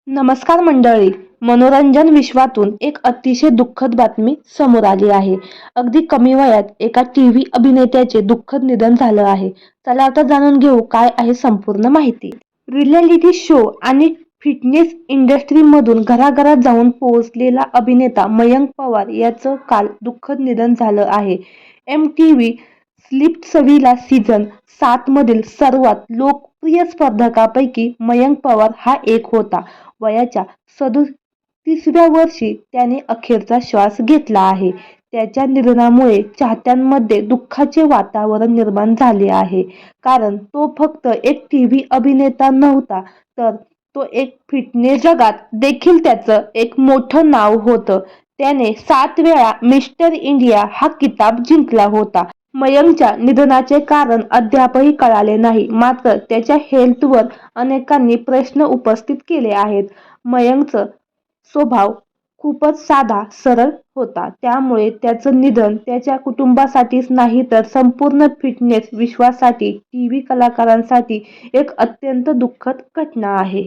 नमस्कार मंडळी. मनोरंजन विश्वातून एक अतिशय दुःखद बातमी समोर आली आहे. अगदी कमी वयात एका टीव्ही अभिनेत्याचे दुःखद निधन झालं आहे. चला आता जाणून घेऊ काय आहे संपूर्ण माहिती. रियालिटी शो आणि फिटनेस इंडस्ट्रीमधून घराघरात जाऊन पोहोचलेला अभिनेता मयंक पवार याचं काल दुःखद निधन झालं आहे. MTV स्प्लिट्सविला सीझन 7 मधील सर्वात लोकप्रिय स्पर्धकांपैकी मयंक पवार हा एक होता. वयाच्या 37व्या वर्षी त्याने अखेरचा श्वास घेतला आहे. त्याच्या निधनामुळे चाहत्यांमध्ये दुःखाचे वातावरण निर्माण झाले आहे. कारण तो फक्त एक टीव्ही अभिनेता नव्हता, तर तो एक फिटनेस जगात देखील त्याचं एक मोठं नाव होतं. त्याने 7 वेळा मिस्टर इंडिया हा किताब जिंकला होता. मयंकच्या निधनाचे कारण अद्यापही कळाले नाही. मात्र त्याच्या हेल्थवर अनेकांनी प्रश्न उपस्थित केले आहेत. मयंकचा स्वभाव खूपच साधा सरळ होता. त्यामुळे त्याचं निधन त्याच्या कुटुंबासाठीच नाही तर संपूर्ण फिटनेस विश्वासाठी, टीव्ही कलाकारांसाठी एक अत्यंत दुःखद घटना आहे.